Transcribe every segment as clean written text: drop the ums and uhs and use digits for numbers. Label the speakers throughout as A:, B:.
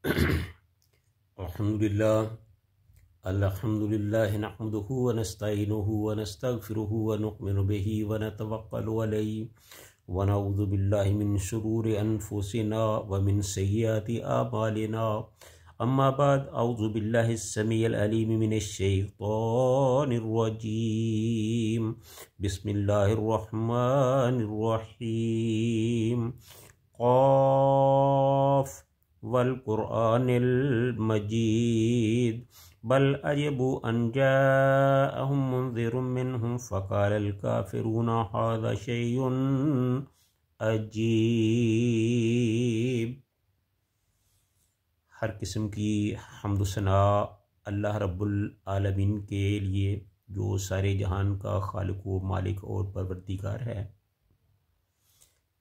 A: अल्हम्दुलिल्लाह अल्हम्दुलिल्लाह नहमदुहु व नस्तईनुहु व नस्तगफिरुहु व नु'मिनु बिही व नतवक्कलु अलैहि व नऊज़ु बिल्लाहि मिन शुरूरि अनफुसिना व मिन सय्यिआति आमालिना। अम्मा बाद, औज़ु बिल्लाहिस समीइल अलीम मिनश शैतानिर रजीम। बिस्मिल्लाहिर रहमानिर रहीम। क़ाफ़ वल क़ुरआनिल मजीद बल अजबू अन जाअहुम मुनज़िरुम मिनहुम फ़क़ालल काफ़िरूना हाज़ा शैउन अजीब। हर किस्म की हम्द सना अल्लाह रब्बुल आलमीन के लिए, जो सारे जहान का खालिक व मालिक और परवरदिगार है।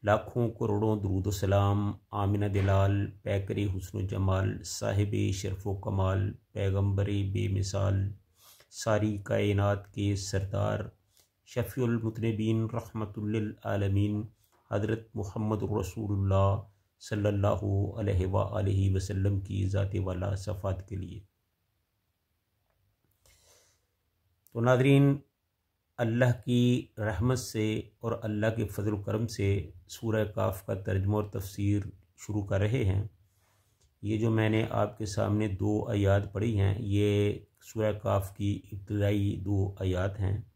A: लाखों करोड़ों दरूद सलाम आमिना दिलाल, पैकरे हुस्न जमाल, साहिब शरफ़ व कमाल, पैगम्बर बेमिसाल, सारी कायनात के सरदार, शफ़ीउल मुज़निबीन, रहमतुल लिल आलमीन, हज़रत मुहम्मद रसूलुल्लाह सल्लल्लाहु अलैहि व आलिहि वसल्लम की ज़ात वाला सफ़ात के लिए। तो नाज़रीन, अल्लाह की रहमत से और अल्लाह के फ़ज़ल करम से सूरह काफ़ का तर्जुमा और तफ़सीर शुरू कर रहे हैं। ये जो मैंने आपके सामने 2 आयात पढ़ी हैं, ये सूरह काफ़ की इब्तिदाई 2 आयात हैं।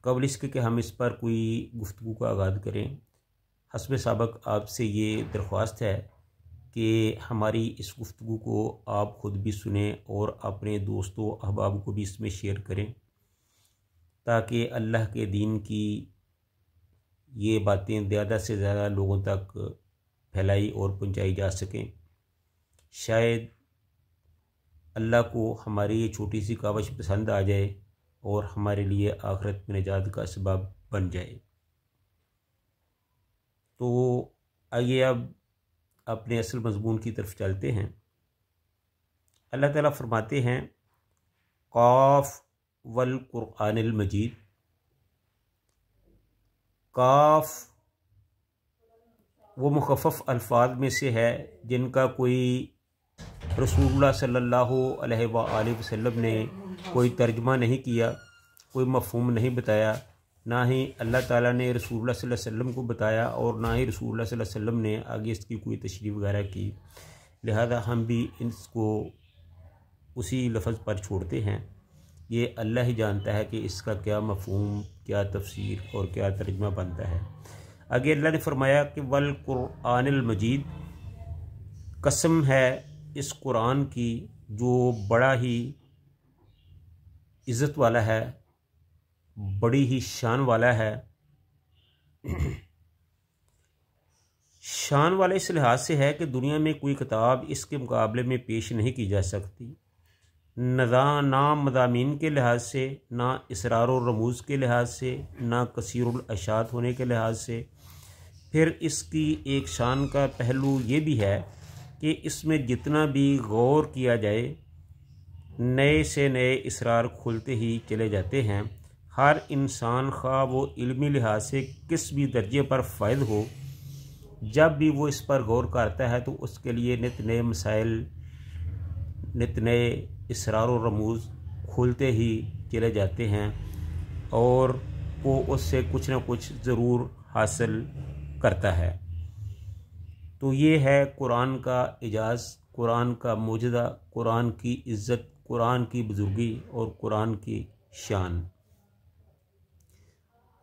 A: क़ब्ल इसके कि हम इस पर कोई गुफ्तगू का आगाज़ करें, हस्ब साबक आपसे ये दरख्वास्त है कि हमारी इस गुफ्तगू को आप ख़ुद भी सुने और अपने दोस्तों अहबाब को भी इसमें शेयर करें, ताकि अल्लाह के दीन की ये बातें ज़्यादा से ज़्यादा लोगों तक फैलाई और पहुंचाई जा सकें। शायद अल्लाह को हमारी ये छोटी सी कावश पसंद आ जाए और हमारे लिए आखिरत में निजात का सबब बन जाए। तो आइए अब अपने असल मज़मून की तरफ चलते हैं। अल्लाह ताला फरमाते हैं, क़ाफ़ वल क़ुरआनिल मजीद। काफ़ वो मुख़फ़्फ़फ़ अल्फ़ाज में से है जिनका कोई रसूलुल्लाह सल्लल्लाहु अलैहि वसल्लम ने कोई तर्जुमा नहीं किया, कोई मफ़हूम नहीं बताया, ना ही अल्लाह ताला ने रसूलुल्लाह सल्लल्लाहु अलैहि वसल्लम को बताया और ना ही रसूलुल्लाह सल्लल्लाहु अलैहि वसल्लम ने आगे इसकी कोई तशरीह वगैरह की। लिहाजा हम भी इसको उसी लफ्ज़ पर छोड़ते हैं। ये अल्लाह ही जानता है कि इसका क्या मफ़हूम, क्या तफसीर और क्या तर्जुमा बनता है। आगे अल्लाह ने फरमाया कि वल क़ुरआनिल मजीद, कसम है इस कुरान की जो बड़ा ही इज़्ज़त वाला है, बड़ी ही शान वाला है। शान वाला इस लिहाज से है कि दुनिया में कोई किताब इसके मुकाबले में पेश नहीं की जा सकती, ना मज़ामीन के लिहाज से, ना इसरार और रमूज़ के लिहाज से, ना कसीरुल अशात होने के लिहाज से। फिर इसकी एक शान का पहलू ये भी है कि इसमें जितना भी गौर किया जाए, नए से नए इसरार खुलते ही चले जाते हैं। हर इंसान ख़्वाह वो इल्मी लिहाज से किस भी दर्जे पर फ़ायद हो, जब भी वो इस पर गौर करता है तो उसके लिए नित नए मसाइल, नित नए इसरार और रमूज़ खुलते ही चले जाते हैं और वो उससे कुछ ना कुछ ज़रूर हासिल करता है। तो ये है कुरान का एजाज़, कुरान का मोजज़ा, कुरान की इज़्ज़त, कुरान की बुज़ुर्गी और कुरान की शान।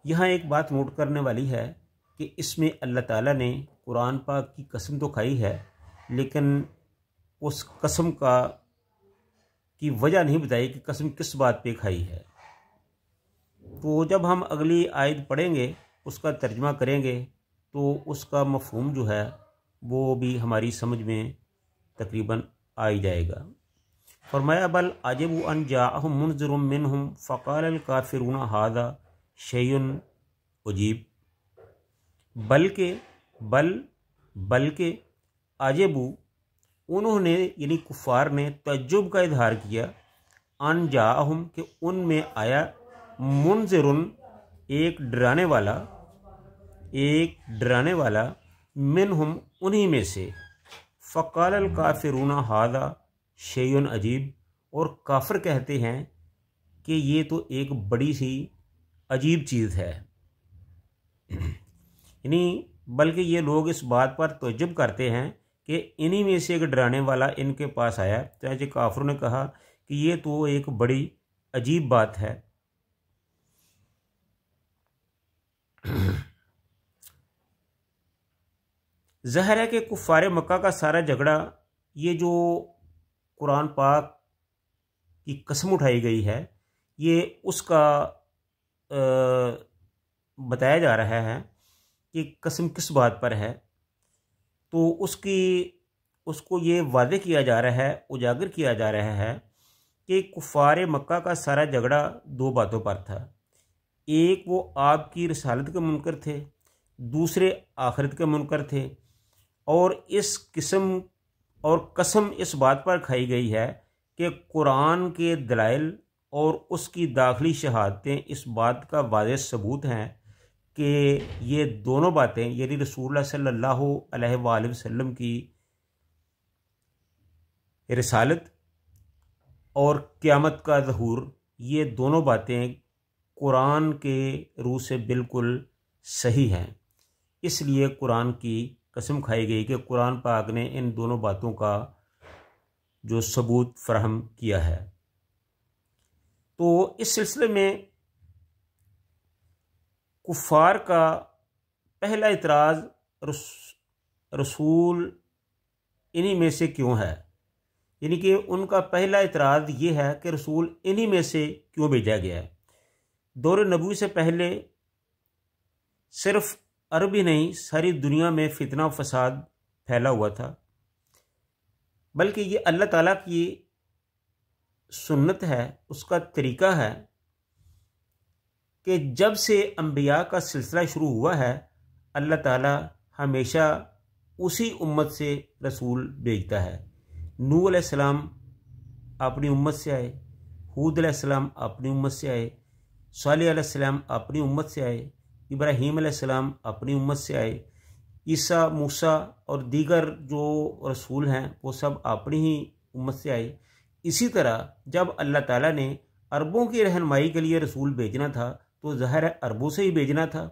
A: यहाँ एक बात नोट करने वाली है कि इसमें अल्लाह ताला ने कुरान पाक की कसम तो खाई है, लेकिन उस कसम की वजह नहीं बताई कि कसम किस बात पे खाई है। तो जब हम अगली आयत पढ़ेंगे, उसका तर्जुमा करेंगे, तो उसका मफ़हूम जो है वो भी हमारी समझ में तकरीबन आ ही जाएगा। फरमाया बल अजबू अन जाअहुम मुनज़िरुम मिनहुम फ़क़ालल काफ़िरूना हाज़ा शैउन अजीब। बल्कि अजबू, उन्होंने यानी कुफ़ार ने तज्जुब का इजहार किया, अन जाअहुम कि उनमें आया, मुनज़िरुन एक डराने वाला, मिनहुम उन्हीं में से, फ़क़ाल काफ़िरून हादा शैउन अजीब, और काफिर कहते हैं कि ये तो एक बड़ी सी अजीब चीज़ है। यानी बल्कि ये लोग इस बात पर तअज्जुब करते हैं कि इन्हीं में से एक डराने वाला इनके पास आया। चाहे काफिरों ने कहा कि ये तो एक बड़ी अजीब बात है। ज़ाहिर है कि कुफ़ार मक्का का सारा झगड़ा, ये जो कुरान पाक की कसम उठाई गई है, ये उसका बताया जा रहा है कि कसम किस बात पर है। तो उसको ये वादे किया जा रहा है, उजागर किया जा रहा है कि कुफ़ार मक्का का सारा झगड़ा दो बातों पर था। एक, वो आपकी रिसालत के मुनकर थे, दूसरे आखिरत के मुनकर थे। और इस किस्म और कसम इस बात पर खाई गई है कि कुरान के दलाइल और उसकी दाखिली शहादतें इस बात का वाज़ेह सबूत हैं कि ये दोनों बातें, यानी रसूलुल्लाह सल्लल्लाहु अलैहि वसल्लम की रिसालत और क़यामत का ज़हूर, ये दोनों बातें कुरान के रूह से बिल्कुल सही हैं। इसलिए कुरान की कसम खाई गई कि कुरान पाक ने इन दोनों बातों का जो सबूत फराहम किया है। तो इस सिलसिले में कुफ़ार का पहला इतराज़ रसूल इन्हीं में से क्यों है, यानी कि उनका पहला इतराज़ ये है कि रसूल इन्हीं में से क्यों भेजा गया है। दौर नबूवत से पहले सिर्फ अरब ही नहीं, सारी दुनिया में फितना फसाद फैला हुआ था। बल्कि ये अल्लाह ताला की सुन्नत है, उसका तरीका है कि जब से अंबिया का सिलसिला शुरू हुआ है, अल्लाह ताला हमेशा उसी उम्मत से रसूल भेजता है। नूह अलैहिस्सलाम अपनी उम्मत से आए, हूद अलैहिस्सलाम अपनी उम्मत से आए, सालेह अलैहिस्सलाम अपनी उम्मत से आए, इब्राहीम अलैहिस्सलाम अपनी उम्मत से आए, ईसा, मूसा और दीगर जो रसूल हैं वो सब अपनी ही उम्मत से आए। इसी तरह जब अल्लाह ताला ने अरबों की रहनुमाई के लिए रसूल भेजना था तो ज़ाहिर है अरबों से ही भेजना था।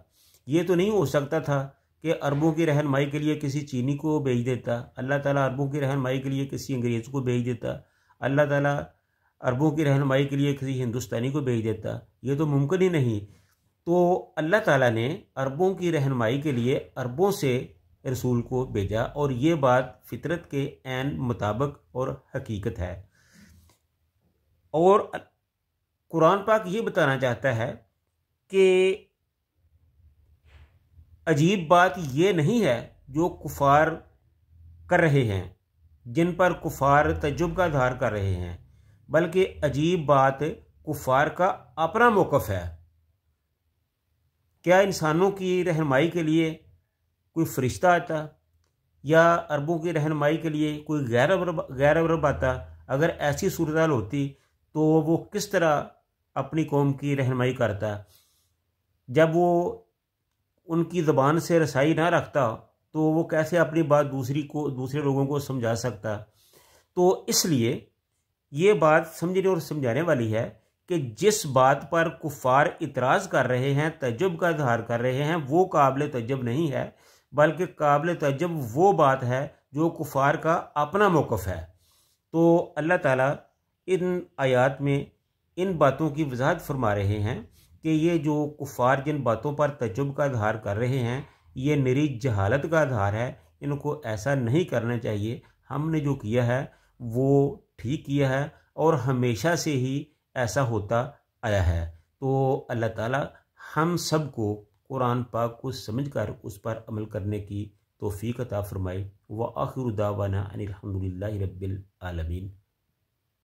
A: ये तो नहीं हो सकता था कि अरबों की रहनुमाई के लिए किसी चीनी को भेज देता, अल्लाह ताला अरबों की रहनुमाई के लिए किसी अंग्रेज़ को भेज देता, अल्लाह ताला अरबों की रहनुमाई के लिए किसी हिंदुस्तानी को भेज देता। ये तो मुमकिन ही नहीं। तो अल्लाह ताला ने अरबों की रहनुमाई के लिए अरबों से रसूल को भेजा, और ये बात फितरत के ऐन मुताबिक और हकीकत है। और कुरान पाक ये बताना चाहता है कि अजीब बात ये नहीं है जो कुफ़ार कर रहे हैं, जिन पर कुफ़ार तज्जुब का इज़हार कर रहे हैं, बल्कि अजीब बात कुफ़ार का अपना मौक़िफ़ है। क्या इंसानों की रहनुमाई के लिए कोई फ़रिश्ता आता, या अरबों की रहनुमाई के लिए कोई गैर अरब आता? अगर ऐसी सूरत हाल होती तो वो किस तरह अपनी कौम की रहनुमाई करता? जब वो उनकी ज़बान से रसाई ना रखता तो वो कैसे अपनी बात दूसरे लोगों को समझा सकता? तो इसलिए ये बात समझने और समझाने वाली है कि जिस बात पर कुफ़ार इतराज़ कर रहे हैं, तज्जुब का इज़हार कर रहे हैं, वो काबिल तज्जुब नहीं है, बल्कि काबिल तज्जुब वो बात है जो कुफ़ार का अपना मौक़िफ़ है। तो अल्लाह ताला इन आयात में इन बातों की वजाहत फरमा रहे हैं कि ये जो कुफ़ार जिन बातों पर तज्जुब का इज़हार कर रहे हैं, ये निरी जहालत का इज़हार है। इनको ऐसा नहीं करना चाहिए। हमने जो किया है वो ठीक किया है और हमेशा से ही ऐसा होता आया है। तो अल्लाह ताला हम सब को कुरान पाक को समझकर उस पर अमल करने की तौफीक अता फरमाए। व आखिरु दावाना अनिल हम्दुलिल्लाहि रब्बिल आलमीन।